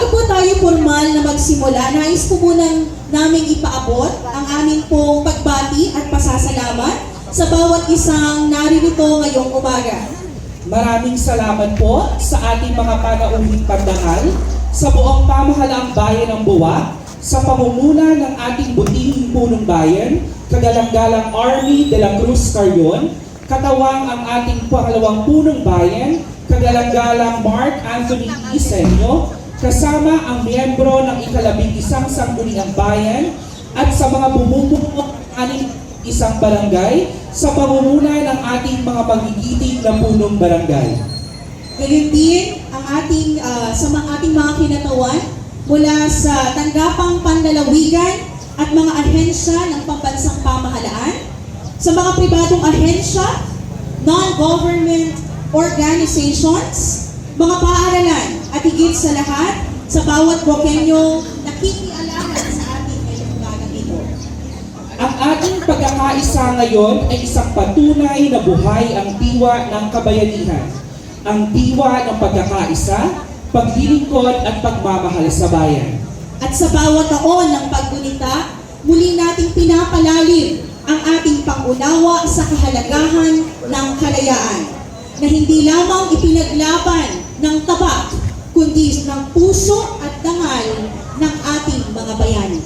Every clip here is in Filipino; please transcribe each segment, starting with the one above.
Bago po tayo formal na magsimula, nais po munang naming ipaabot ang amin pong pagbati at pasasalamat sa bawat isang naririto ngayong umaga. Maraming salamat po sa ating mga panauhing pagdangal, sa buong pamahalaang bayan ng Buwak, sa pamumuna ng ating butihing punong bayan, kagalang-galang Army de la Cruz Carrion, katawang ang ating pangalawang punong bayan, kagalang-galang Mark Anthony Isenyo, kasama ang miyembro ng ika-11 sangguniang bayan at sa mga bumubuo ng isang barangay sa pamumuna ng ating mga magigiting na punong barangay. Gayon din ang sa ating mga kinatawan mula sa tanggapang panlalawigan at mga ahensya ng pambansang pamahalaan, sa mga pribadong ahensya, non-government organizations, mga paaralan, at higit sa lahat, sa bawat Boqueño na kikialaman sa ating ngayong umagang ito. Ang ating pagkakaisa ngayon ay isang patunay na buhay ang diwa ng kabayanihan, ang diwa ng pagkakaisa, paglilingkod at pagmamahal sa bayan. At sa bawat taon ng paggunita, muli nating pinapalalim ang ating pangunawa sa kahalagahan ng kalayaan, na hindi lamang ipinaglaban ng tapat, kundi ng puso at dangal ng ating mga bayani.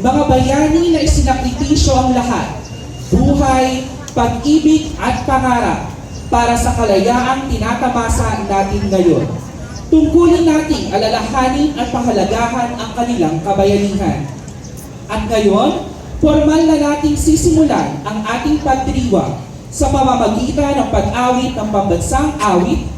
Mga bayani na isinakripisyo ang lahat, buhay, pag-ibig at pangarap para sa kalayaang tinatamasa natin ngayon. Tungkulin nating alalahanin at pahalagahan ang kanilang kabayanihan. At ngayon, formal na nating sisimulan ang ating pagdiriwang sa pamamagitan ng pag-awit ng pambansang awit,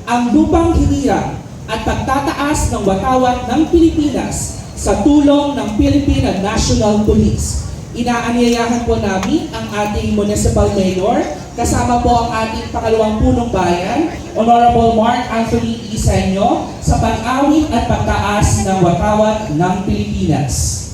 ang lupang hinirang at pagtataas ng watawat ng Pilipinas sa tulong ng Philippine National Police. Inaanyayahan po namin ang ating Municipal Mayor, kasama po ang ating pangalawang punong bayan, Honorable Mark Anthony Isenyo, sa pag-awit at pagtaas ng watawat ng Pilipinas.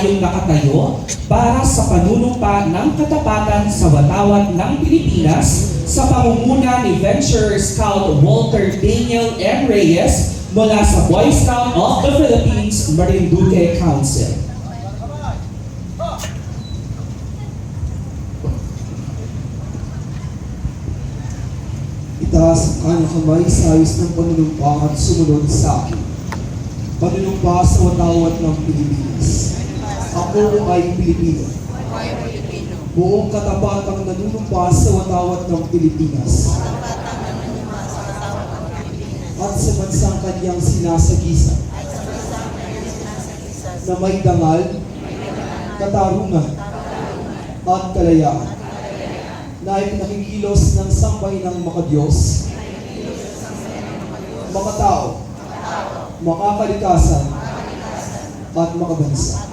tayong nakatayo para sa panunumpa ng katapatan sa watawat ng Pilipinas sa pangunguna ni Venture Scout Walter Daniel M. Reyes mula sa Boy Scout of the Philippines Marinduque Council. Itaas ang kanang kamay sa ayos ng panunumpa at sumunod sa akin. Panunumpa sa watawat ng Pilipinas. Ako ay Pilipino. Buong katapatang nanunumpa sa watawat ng Pilipinas. At sa bansang kanyang sinasagisa. Na may dangal, katarungan, at kalayaan. Na ay nakikilos ng sampay ng makadiyos, makatao, makakalikasan, at makabansa.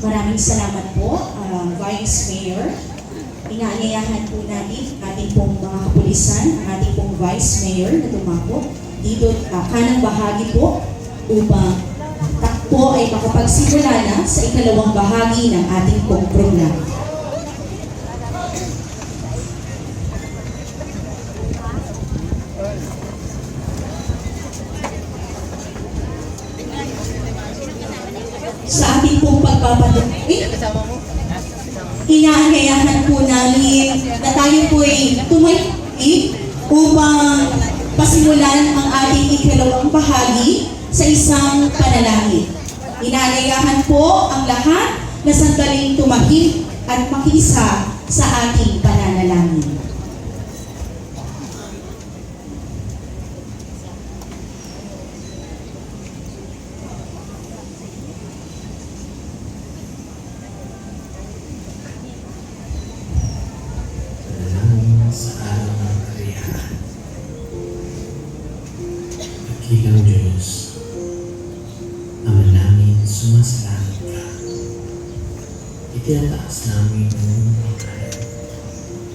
Maraming salamat po, Vice Mayor. Inaanyayahan po natin ating pong mga kapulisan, ang ating pong Vice Mayor na tumakbo dito kanang bahagi po upang takbo ay makapagsimula na sa ikalawang bahagi ng ating pong programa. Sa ating pong pagpapatuloy, inaanyayahan po namin na tayo po ay tumayo upang pasimulan ang ating ikalawang bahagi sa isang panalangin. Inaanyayahan po ang lahat na sandaling tumahig at makiisa sa ating pananalangin. Sa araw ng kariyahan. Dakilang Diyos, Ama namin, sumasalamat ka. Itinataas namin ang iyong pangalan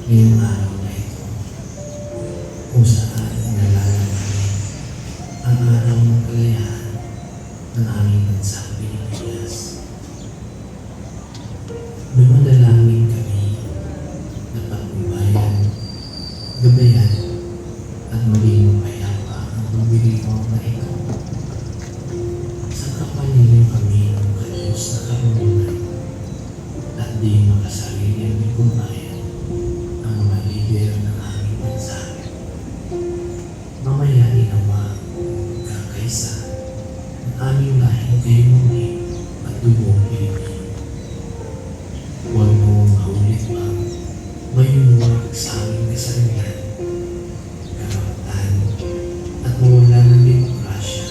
ngayong araw na ito kung saan nalalaman ang araw ng kaliyahan ng aming bansang Pilipinas. Dumadalangin kami na pagbubayan, gabayan, at maging mapayapa ang pagbiligaw na ito. Sa kapaniling kami ng Diyos na karunungan at di makasarili ang ikumpayan ang mga lider ng aming bansa. Mamaya inawa kakaisa ng aming lahing kayo muli at dugong Pilipino. Huwag mo maulit pang mayunwag sa aming kasarilan, karapatan, at mawala ng demokrasya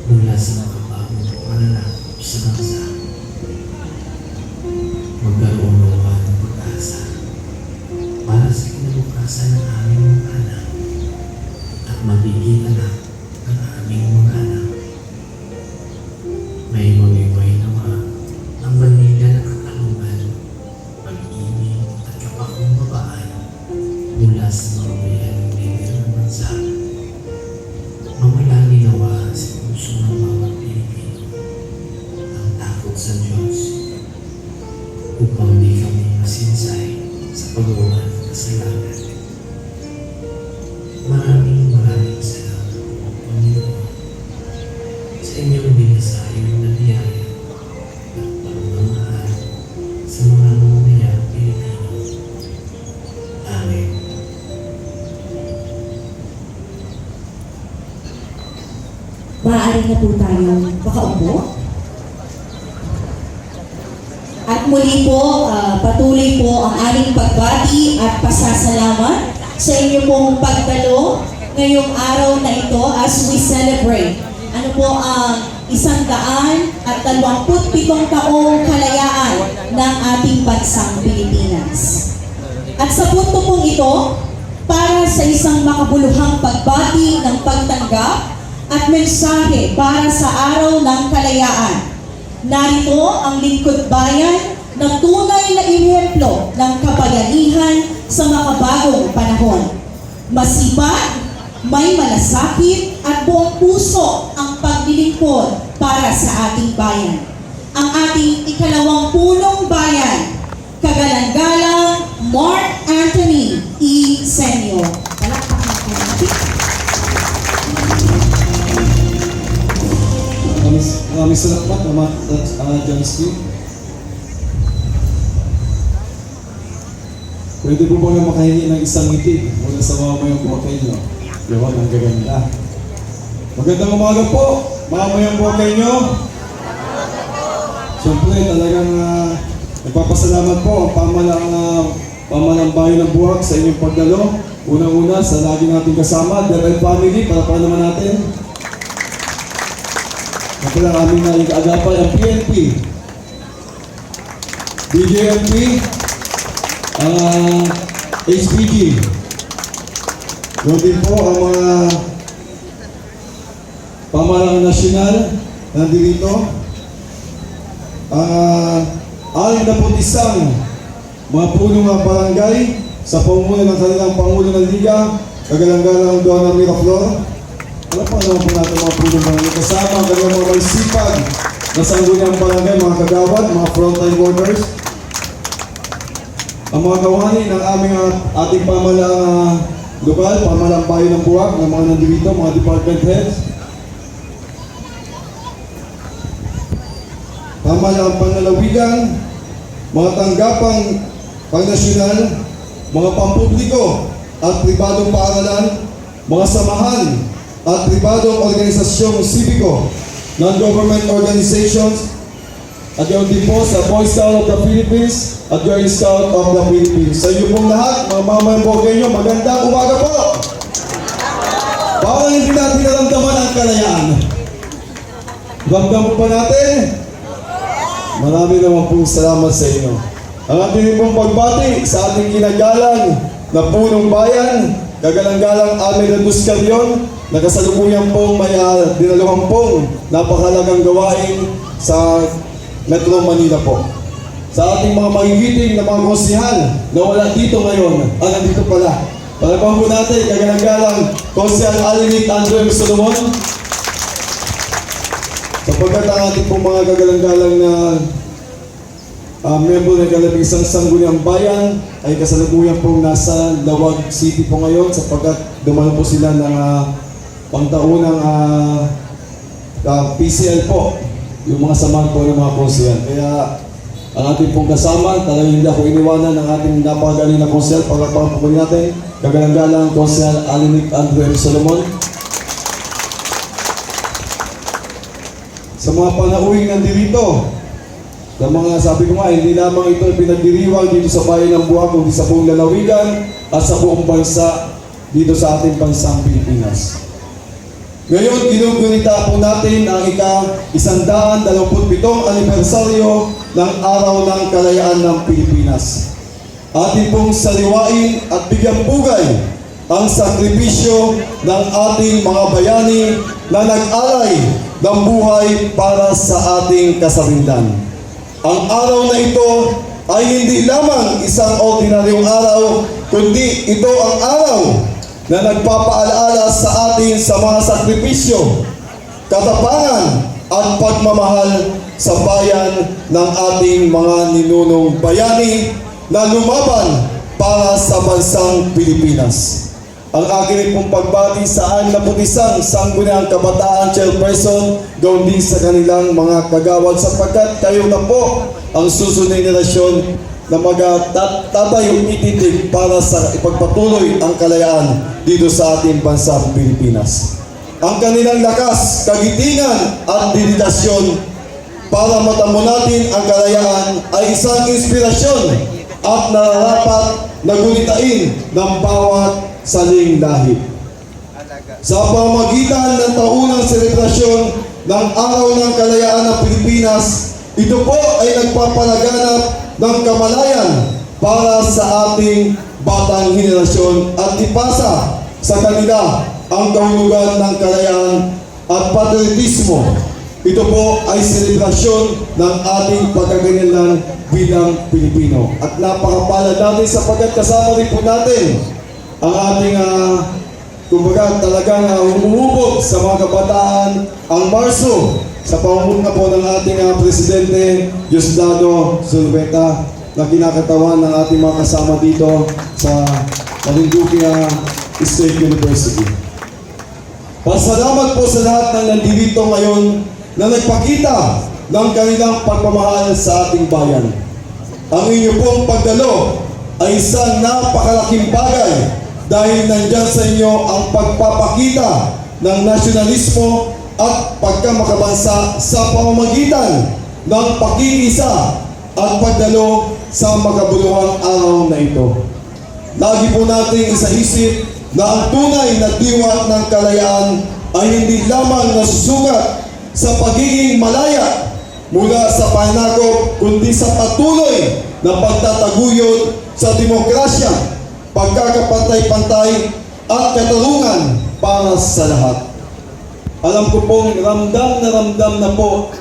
mula sa makabagong pananakop sa bansa. Magkaroon nawa ng pag-asa para sa kinabukasan ng aming mga anak at magiging anak ng aming mga anak. May mamiway nawa ang bandila ng katarungan, pag-ibig at kapakumbabaan mula sa mga bayanang lider ng bansa. Mamalagi nawa sa puso ng bawat Pilipino ang takot sa Diyos upang di kami masinsay sa paggawa ng kasalanan. Maraming salamat po, Panginoon, sa inyong binasayo na biyaya at pagmamahal sa mga mamamayang Pilipino. Amen. Maaari na po tayong makaupo. At muli po, patuloy po ang aming pagbati at pasasalamat sa inyo pong pagdalo ngayong araw na ito as we celebrate. Ano po ang 127 taong kalayaan ng ating bansang Pilipinas. At sa punto pong ito, para sa isang makabuluhang pagbati ng pagtanggap at mensahe para sa araw ng kalayaan, narito ang lingkod bayan na tunay na ehemplo ng kabayanihan sa makabagong panahon. Masipag, may malasakit at buong puso ang paglilingkod para sa ating bayan. Ang ating ikalawang punong bayan, kagalang-galang Mark Anthony E. Senyo. Palakpakan po natin. Maraming salamat, John Steve. Pwede po ba na makahingi ng isang ngiti mula sa mga mayang buwakay nyo? Yun, ang gaganda. Magandang umaga po, mga mayang buwakay nyo. Siyempre, talagang nagpapasalamat po ang pamalang bayan ng Buwak sa inyong pagdalo. Unang-una, sa lagi nating kasama, The Red Family, para naman natin. Ito lang aming nag-aagapay ang PNP, DJMP, HPG. Doon din po ang mga pamalang nasyonal nandito. Aling na putisang mga punong ng barangay sa pamumuno ng kanilang Pangulo ng Liga, kagalang-galang Donna Miraflor. Ano pa naman po natin mga punong barangay? Kasama ang kanilang mga may sipag na sangguniang barangay, mga kagawad, mga frontline workers. Ang mga kawani ng ating pamalang lokal, pamalang bayan ng Buwak, ng mga nandito, mga department heads. Pamalang panlalawigan, mga tanggapang pangnasyonal, mga pampubliko at pribadong paaralan, mga samahan at pribadong organisasyong sipiko, non-government organizations, at yun din po sa Boy Scout of the Philippines at Girl Scout of the Philippines. Sa inyo pong lahat, mga mamayang Buwakenyo, magandang umaga po! Parang hindi natin naramdaman ang kalayaan. Ramdam po ba natin? Marami naman pong salamat sa inyo. Ang ating pong pagbati sa ating kinagalang na punong bayan, kagalang-galang Almeida Buscarion, na kasalukuyan pong may dinaluhan pong napakalagang gawain sa Metro Manila po. Sa ating mga magigiting na mga konsihal na wala dito ngayon, nandito pala. Palabang po natin, kagalang-galang Konsihal Alinik Andrew Solomon. Sapagkat ang ating pong mga kagalang-galang na member ng Kalabisang Sangguniang Bayan ay kasalukuyan pong nasa Lawag City po ngayon sapagkat dumalo po sila ng pangtaunang PCL po, yung mga samahan po ng mga konsihal. Kaya ang ating pong kasama, talagang hindi ako iniwanan ng ating napakagaling na konsihal. Pagkakapang po natin, kagalang-galang Konsihal Alinik Andrew Solomon. Sa mga panauwing nandito, sa mga sabi ko nga, hindi lamang ito pinagdiriwang dito sa bayan ng Buwak, kundi sa buong lalawigan at sa buong bansa dito sa ating bansang Pilipinas. Ngayon, ginugunita po natin ang ika-127 anibersaryo ng Araw ng Kalayaan ng Pilipinas. Atin pong saliwain at bigyan pugay ang sakripisyo ng ating mga bayani na nag-alay ng buhay para sa ating kasarinlan. Ang araw na ito ay hindi lamang isang ordinaryong araw, kundi ito ang araw na nagpapaalaala sa atin sa mga sakripisyo, katapangan at pagmamahal sa bayan ng ating mga ninunong bayani na lumaban para sa bansang Pilipinas. Ang aking pong pagbati sa 61 Sangguniang Kabataan Chairperson, gawin din sa kanilang mga kagawad sapagkat kayo na po ang susunod na henerasyon na magtatayong ititig para sa ipagpatuloy ang kalayaan dito sa ating bansang Pilipinas. Ang kanilang lakas, kagitingan at dedikasyon para matamo natin ang kalayaan ay isang inspirasyon at nararapat na gunitain ng bawat saling lahi. Sa pamamagitan ng taunang selebrasyon ng Araw ng Kalayaan ng Pilipinas, ito po ay nagpapalaganap ng kamalayan para sa ating batang henerasyon at ipasa sa kanila ang kahulugan ng kalayaan at patriotismo. Ito po ay selebrasyon ng ating pagkaganyalan bilang Pilipino. At napakapalad natin sapagkat kasama rin po natin ang ating kumbaga talagang humuhubog sa mga kabataan ang Marso sa pamumuno po ng ating Presidente Diosdado Zulueta na kinakatawan ng ating mga kasama dito sa Marinduque State University. Pasalamat po sa lahat ng nandito ngayon na nagpakita ng kanilang pagmamahal sa ating bayan. Ang inyo pong pagdalo ay isang napakalaking bagay dahil nandyan sa inyo ang pagpapakita ng nasyonalismo at pagkamakabansa sa pamamagitan ng pakikisa at pagdalo sa makabuluhang araw na ito. Lagi po nating isaisip na ang tunay na diwat ng kalayaan ay hindi lamang nasusugat sa pagiging malaya mula sa panakop, kundi sa patuloy na pagtataguyod sa demokrasya, pagkakapantay-pantay at katarungan para sa lahat. Alam ko pong ramdam na po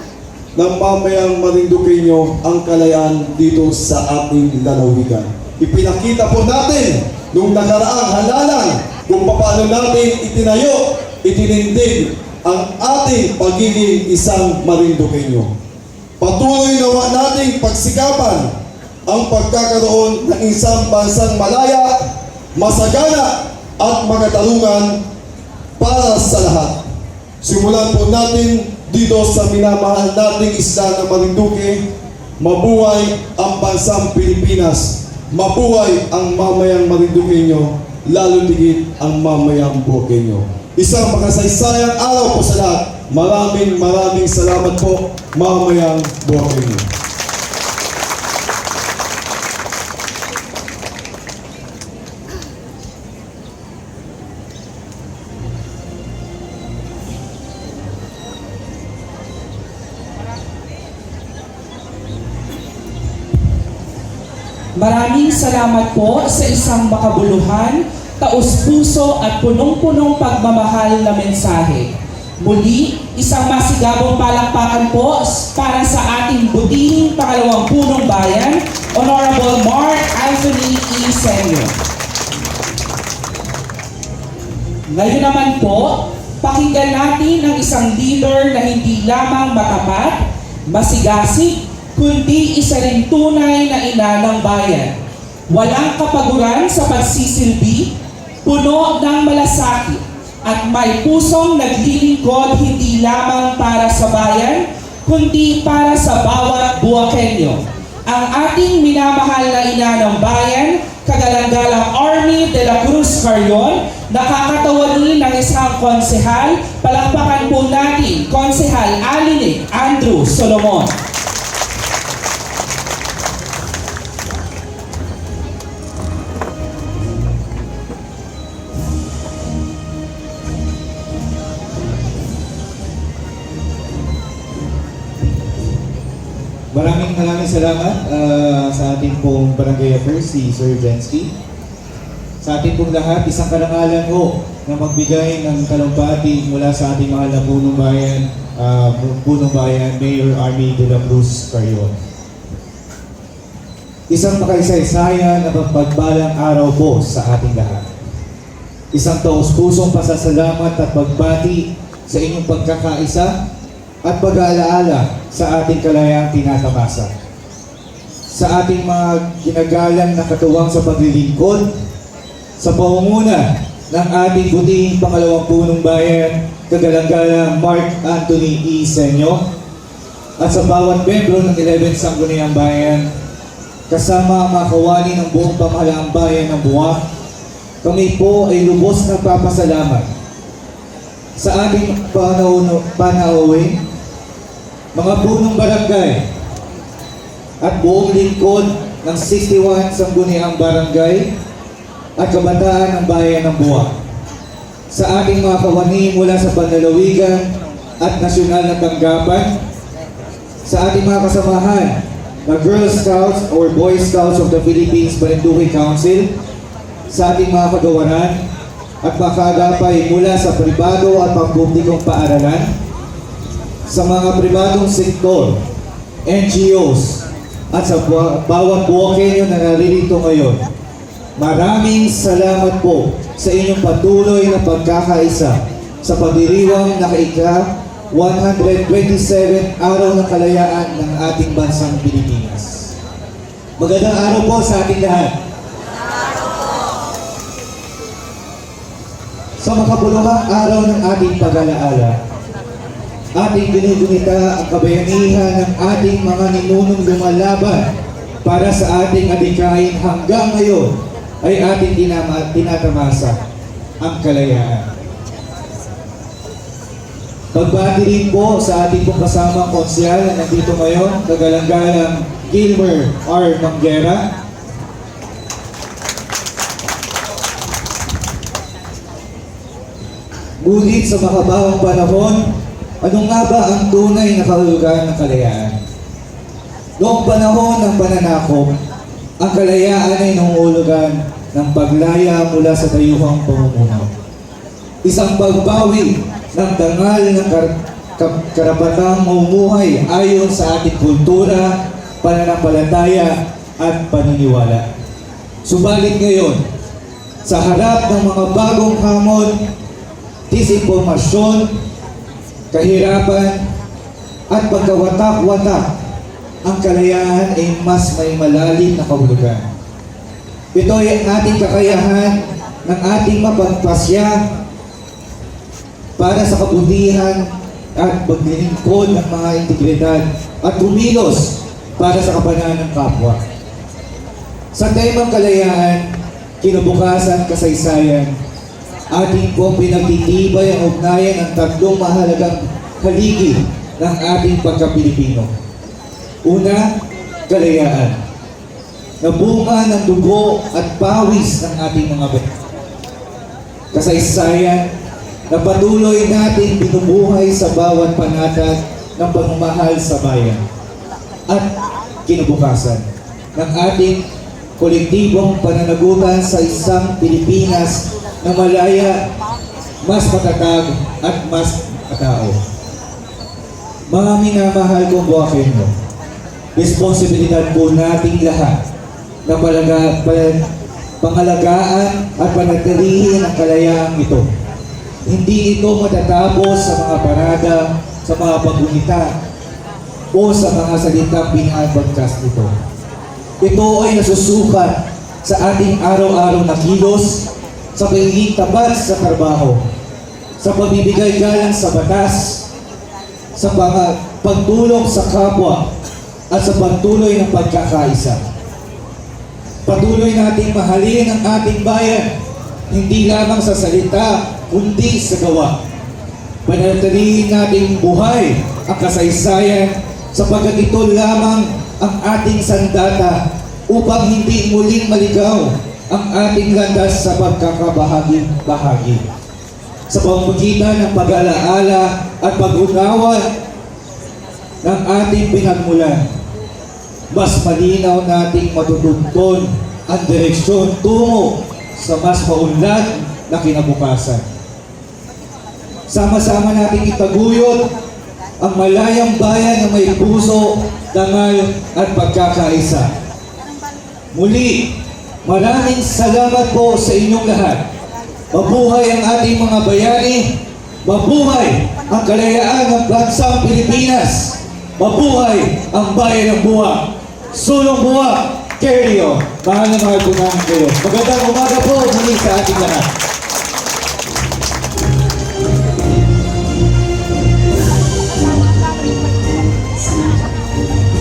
ng mamayang Marinduqueño ang kalayaan dito sa ating lalawigan. Ipinakita po natin nung nakaraang halalan kung paano natin itinayo, itinindig ang ating pagiging isang Marinduqueño. Patuloy nawa nating pagsikapan ang pagkakaroon ng isang bansang malaya, masagana at magatarungan para sa lahat. Simulan po natin dito sa minamahal nating isla ng Marinduque. Mabuhay ang bansang Pilipinas. Mabuhay ang mamayang Marinduqueño, lalo tigit ang mamayang Buoqueño. Isang makasaysayang araw po sa lahat. Maraming salamat po, mamayang Buoqueño. Maraming salamat po sa isang makabuluhan, taus-puso at punong-punong pagmamahal na mensahe. Muli, isang masigabong palakpakan po para sa ating butihing pangalawang punong bayan, Honorable Mark Anthony E. Sr. Ngayon naman po, pakinggan natin ang isang leader na hindi lamang matapat, masigasig, kundi isa ring tunay na ina ng bayan. Walang kapaguran sa pagsisilbi, puno ng malasakit, at may pusong naglilingkod hindi lamang para sa bayan, kundi para sa bawat Buoqueño. Ang ating minamahal na ina ng bayan, kagalang-galang Army de la Cruz Carrion, nakakatawani ng isang konsehal. Palakpakan po natin, Konsehal Alinig Andrew Solomon. Maraming salamat sa ating pong Barangay Affairs, si Sir Jensky. Sa ating pong lahat, isang karangalan ho na magbigay ng talumpati mula sa ating mahal na punong bayan, Mayor Army de la Cruz Carrion. Isang makaisaysayan at pagbalang araw po sa ating lahat. Isang taus-pusong pasasalamat at pagbati sa inyong pagkakaisa at pag-aalaala sa ating kalayaang tinatamasa. Sa ating mga ginagalang na katuwang sa paglilingkod, sa pamumuna ng ating butihing pangalawang punong bayan, kagalang-galang Mark Anthony E. Sr. at sa bawat membro ng 11 Sangguniang Bayan, kasama ang mga kawani ng buong pamahalaang bayan ng Buwak, kami po ay lubos na papasalamat sa ating panauhin, mga punong barangay at buong lingkod ng 61 Sangguniang Barangay at kabataan ng bayan ng Buwak. Sa ating mga kawani mula sa panlalawigan at nasyonal na tanggapan, sa ating mga kasamahan na Girl Scouts or Boy Scouts of the Philippines Marinduque Council, sa ating mga kagawaran at mga kaagapay mula sa pribado at pampublikong paaralan, sa mga pribadong sektor, NGOs, at sa bawat Buwakenyo na naririto ngayon. Maraming salamat po sa inyong patuloy na pagkakaisa sa pagdiriwang na ika-127 araw ng kalayaan ng ating bansang Pilipinas. Magandang araw po sa ating lahat. Sa makabuluhang araw ng ating pag-alaala, ating ginugunita ang kabayanihan ng ating mga ninunong lumalaban para sa ating adhikain hanggang ngayon ay ating tinatamasa ang kalayaan. Pagbati rin po sa ating pong kasamang konsyal na nandito ngayon, kagalang-galang Gilmer R. Manguera. Ngunit sa makabawang panahon, ano nga ba ang tunay na kahulugan ng kalayaan? Noong panahon ng pananakop, ang kalayaan ay nangungulugan ng paglaya mula sa dayuhang pamumuno. Isang pagbawi ng dangal ng karapatang mamumuhay ayon sa ating kultura, pananampalataya at paniniwala. Subalit ngayon, sa harap ng mga bagong hamon, disinformasyon, kahirapan at pagkawatak-watak, ang kalayaan ay mas may malalim na kahulugan. Ito ay ating kakayahan ng ating mapagpasya para sa kabutihan at paglilingkod ng mga integridad at kumilos para sa kapanahan ng kapwa. Sa temang kalayaan, kinabukasan, kasaysayan, ating pong pinagtitibay ang ugnayan ng tatlong mahalagang haligi ng ating pagka-Pilipino. Una, kalayaan, na bunga ng dugo at pawis ng ating mga bayan. Kasaysayan, na patuloy natin binubuhay sa bawat panatag ng pagmamahal sa bayan. At kinabukasan ng ating kolektibong pananagutan sa isang Pilipinas na malaya, mas matatag at mas katao. Mga minamahal kong Buwakenyo, responsibilidad po nating lahat na pangalagaan at panatilihin ang kalayaang ito. Hindi ito matatapos sa mga parada, sa mga paggunita, o sa mga salitang pinabagkas nito. Ito ay nasusukat sa ating araw-araw na kilos, sa pagiging tapat sa trabaho, sa pagbibigay galang sa batas, sa pagtulong sa kapwa, at sa pagtuloy ng pagkakaisa. Patuloy nating mahalin ang ating bayan, hindi lamang sa salita, kundi sa gawa. Panatilihin nating buhay ang kasaysayan sapagkat ito lamang ang ating sandata upang hindi muling maligaw ang ating landas sa pagkakabahagi-bahagi. Sa pamamagitan ng pag-alaala at pag-unawa ng ating pinagmulan, mas malinaw nating matutugtog ang direksyon tungo sa mas maunlad na kinabukasan. Sama-sama nating itaguyod ang malayang bayan na may puso, dangal at pagkakaisa. Muli, maraming salamat po sa inyong lahat. Mabuhay ang ating mga bayani, mabuhay ang kalayaan ng bansang Pilipinas, mabuhay ang bayan ng Buwak. Sulong Buwak, Kerio, mahal na mahal po namin kayo. Magandang umaga po muli sa ating lahat.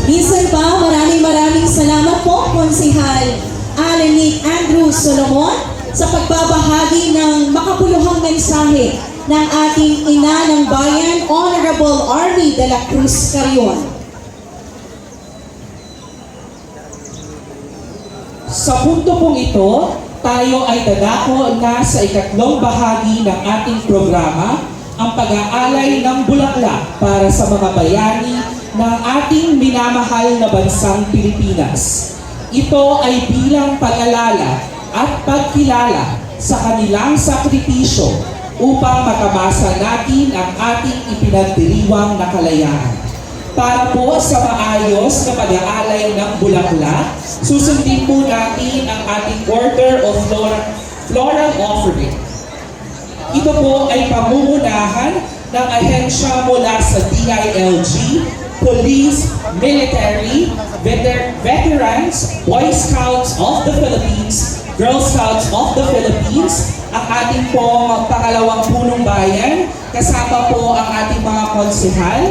Minsan pa, maraming salamat po, Konsehal Alanic Andrew Solomon, sa pagbabahagi ng makabuluhang mensahe ng ating ina ng bayan, Honorable Army de la Cruz Carrion. Sa punto pong ito, tayo ay dadako na sa ikatlong bahagi ng ating programa ang pag-aalay ng bulaklak para sa mga bayani ng ating minamahal na bansang Pilipinas. Ito ay bilang pag-alala at pagkilala sa kanilang sakripisyo upang makamasa natin ang ating ipinagdiriwang na kalayaan. Para po sa maayos na pag-aalay ng bulaklak, susundin po natin ang ating order of floral offering. Ito po ay pamumunahan ng ahensya mula sa DILG, Police, Military, Veterans, Boy Scouts of the Philippines, Girl Scouts of the Philippines, ang ating pong pangalawang punong bayan, kasama po ang ating mga konsehal.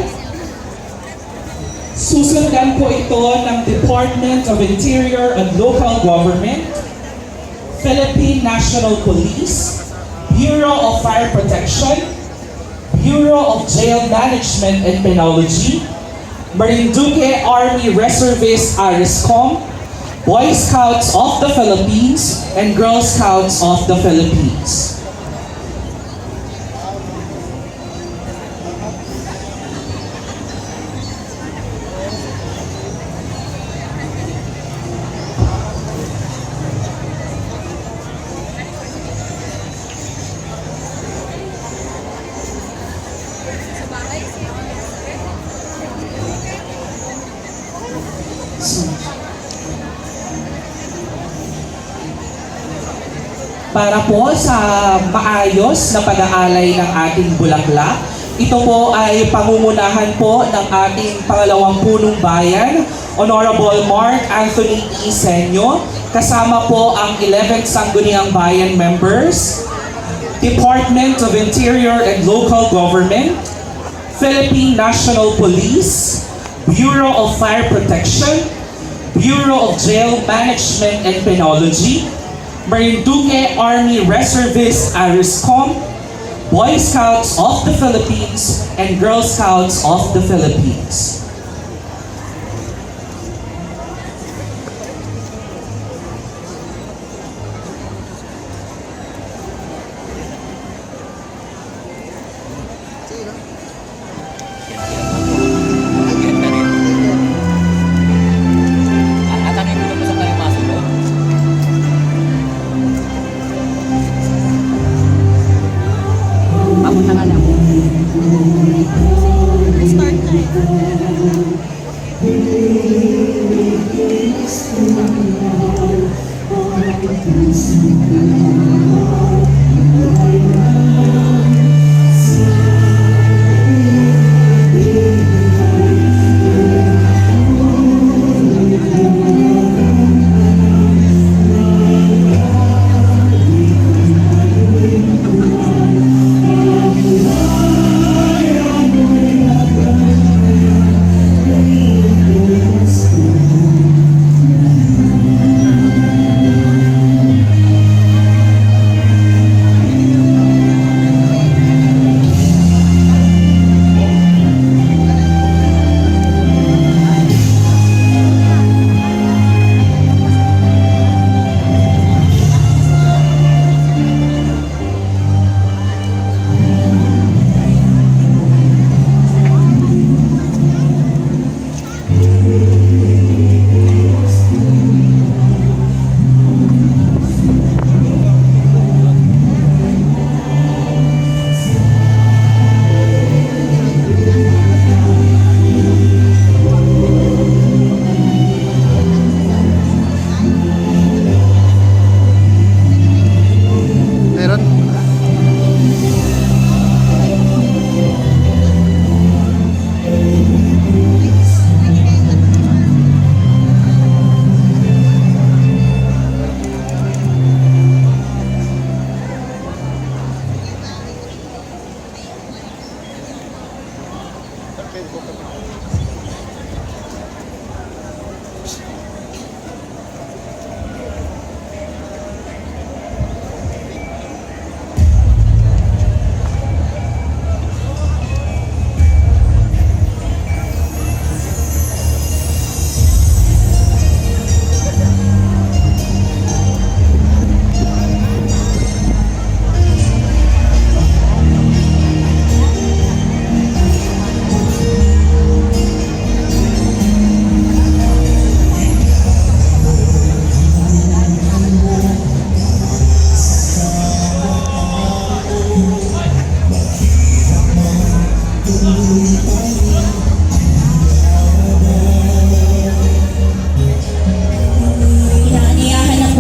Susundan po ito ng Department of Interior and Local Government, Philippine National Police, Bureau of Fire Protection, Bureau of Jail Management and Penology, Marinduque Army Reservist ARISCOM, Boy Scouts of the Philippines, and Girl Scouts of the Philippines. Para po sa maayos na pag-aalay ng ating bulaklak, ito po ay pamumunahan po ng ating pangalawang punong bayan, Honorable Mark Anthony E. Senyo, kasama po ang 11th Sangguniang Bayan members, Department of Interior and Local Government, Philippine National Police, Bureau of Fire Protection, Bureau of Jail Management and Penology, Marinduque Army Reservist ARISCOM, Boy Scouts of the Philippines, and Girl Scouts of the Philippines.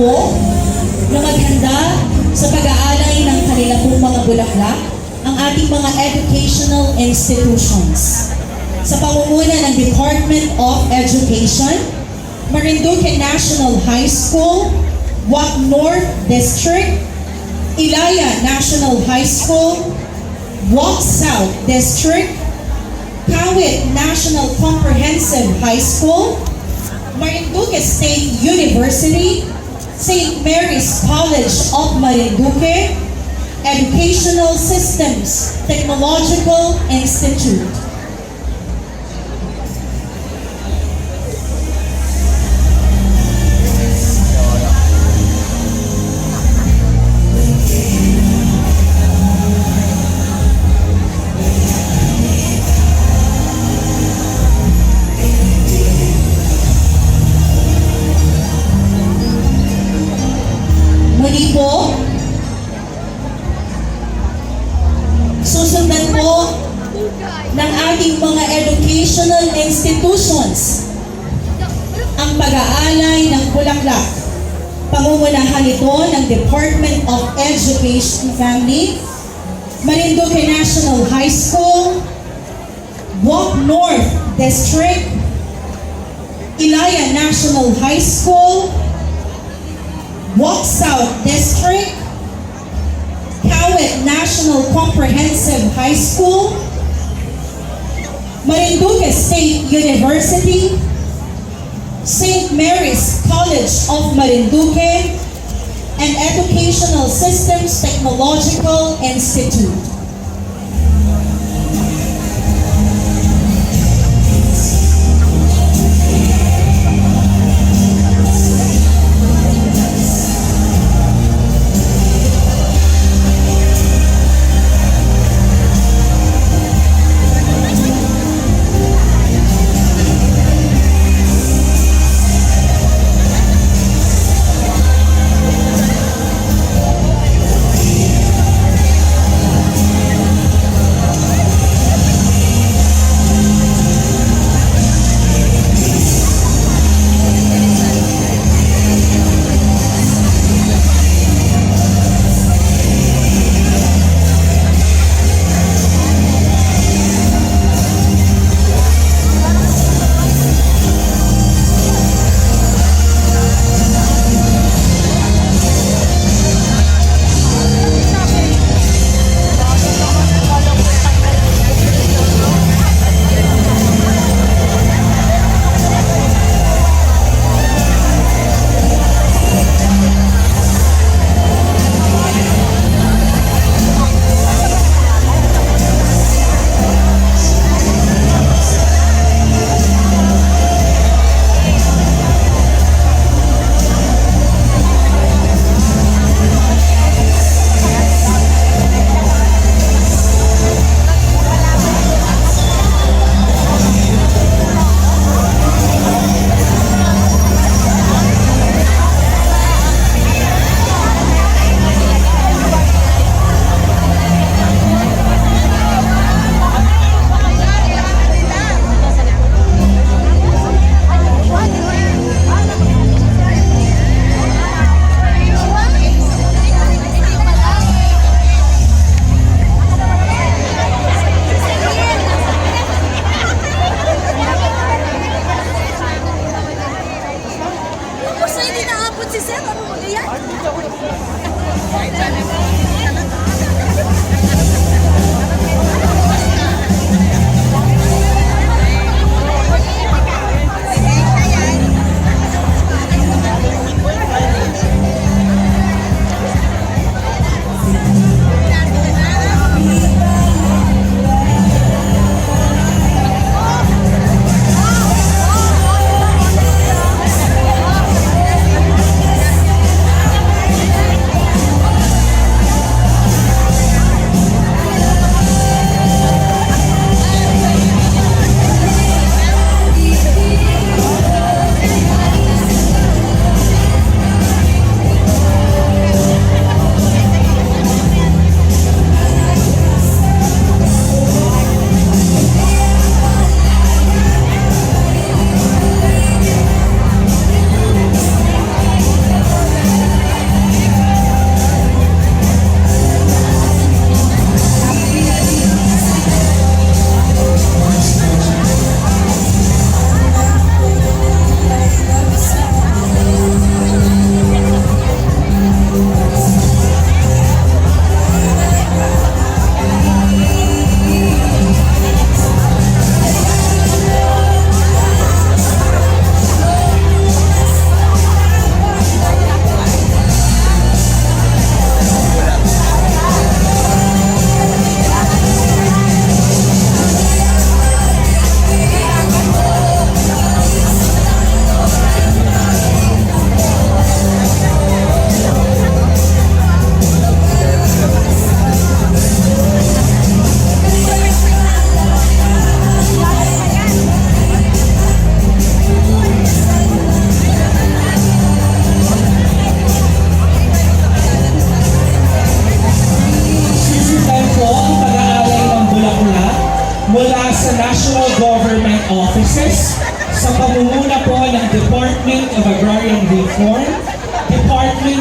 po na maghanda sa pag-aalay ng kanila pong mga bulaklak ang ating mga educational institutions. Sa pangunguna ng Department of Education, Marinduque National High School, Wak North District, Ilaya National High School, Wak South District, Kawit National Comprehensive High School, Marinduque State University, St. Mary's College of Marinduque, Educational Systems Technological Institute. Muli po, susundan po ng ating mga educational institutions ang pag-aalay ng bulaklak. Pangungunahan ito ng Department of Education Family, Marinduque National High School, Wak North District, Ilaya National High School, Wak South District, Kawit National Comprehensive High School, Marinduque State University, St. Mary's College of Marinduque, and Educational Systems Technological Institute.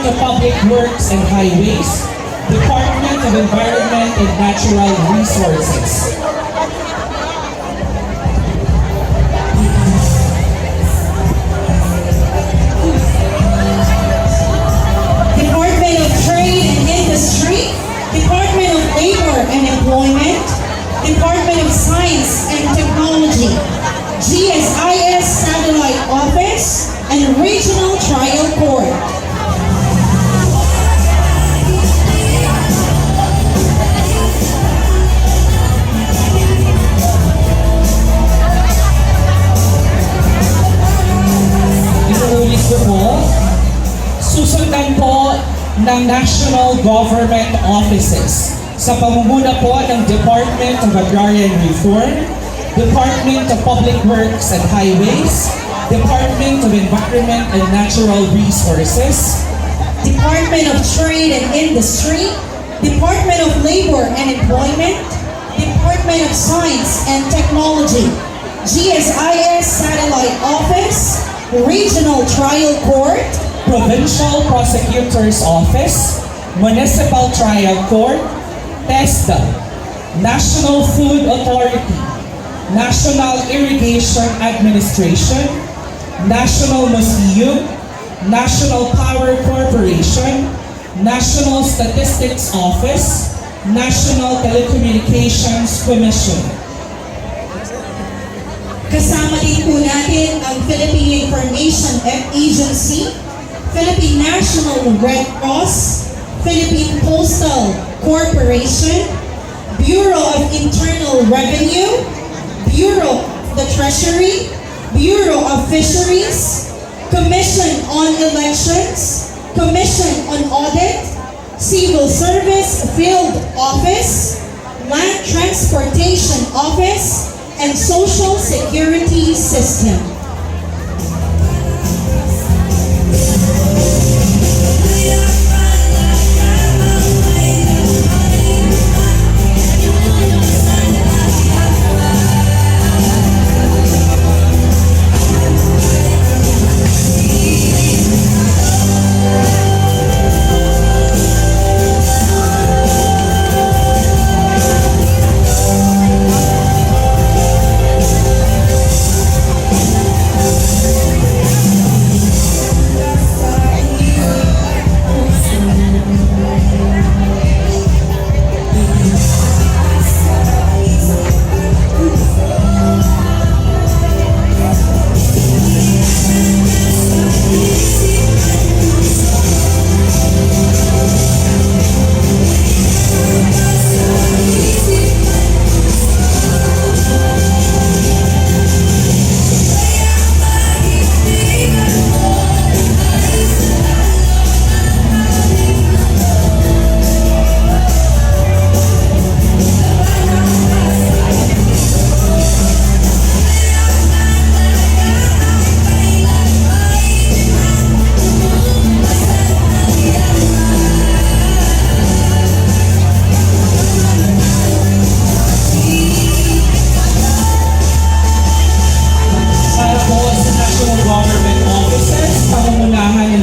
Department of Public Works and Highways, Department of Environment and Natural Resources. Department of Trade and Industry, Department of Labor and Employment, Department of Science and Technology, GSIS Satellite Office, and Regional Trial Court. Inuulit ko po, susundan po ng National Government Offices sa pamumuno po ng Department of Agrarian Reform, Department of Public Works and Highways, Department of Environment and Natural Resources, Department of Trade and Industry, Department of Labor and Employment, Department of Science and Technology, GSIS Satellite Office, Regional Trial Court, Provincial Prosecutor's Office, Municipal Trial Court, TESDA, National Food Authority, National Irrigation Administration, National Museum, National Power Corporation, National Statistics Office, National Telecommunications Commission. kasama din po natin ang Philippine Information Agency, Philippine National Red Cross, Philippine Postal Corporation, Bureau of Internal Revenue, Bureau of the Treasury, Bureau of Fisheries, Commission on Elections, Commission on Audit, Civil Service Field Office, Land Transportation Office, and Social Security System.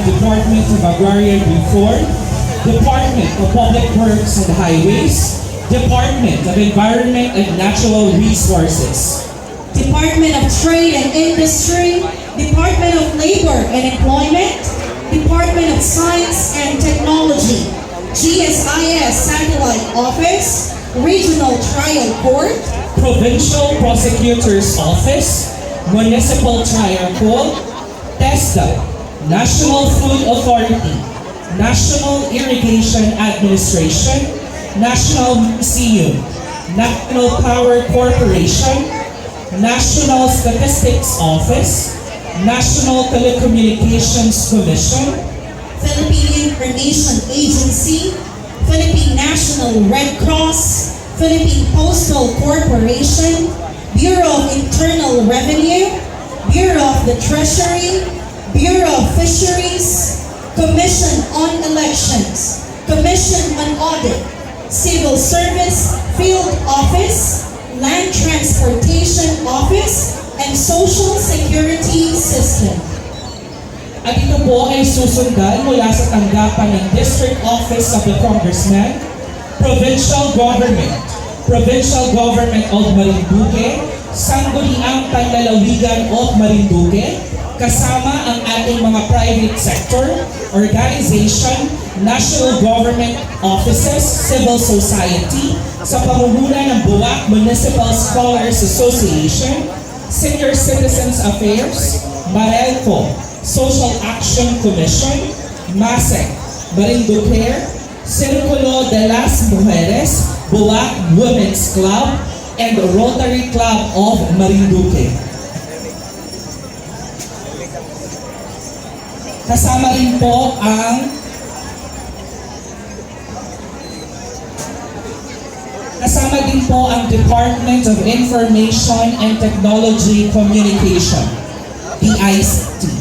Department of Agrarian Reform, Department of Public Works and Highways, Department of Environment and Natural Resources, Department of Trade and Industry, Department of Labor and Employment, Department of Science and Technology, GSIS Satellite Office, Regional Trial Court, Provincial Prosecutor's Office, Municipal Trial Court, TESDA, National Food Authority, National Irrigation Administration, National Museum, National Power Corporation, National Statistics Office, National Telecommunications Commission, Philippine Information Agency, Philippine National Red Cross, Philippine Postal Corporation, Bureau of Internal Revenue, Bureau of the Treasury, Bureau of Fisheries, Commission on Elections, Commission on Audit, Civil Service Field Office, Land Transportation Office, and Social Security System. At ito po ay susundan mula sa tanggapan ng District Office of the Congressman, Provincial Government of Marinduque, Sangguniang Panlalawigan of Marinduque, kasama ang ating mga private sector, organization, national government offices, civil society, sa pamumuno ng Buwak Municipal Scholars Association, Senior Citizens Affairs, Marelco, Social Action Commission, MASEC, Marinduque, Círculo de las Mujeres, Buwak Women's Club, and Rotary Club of Marinduque. Kasama rin po ang Department of Information and Technology Communication, DICT.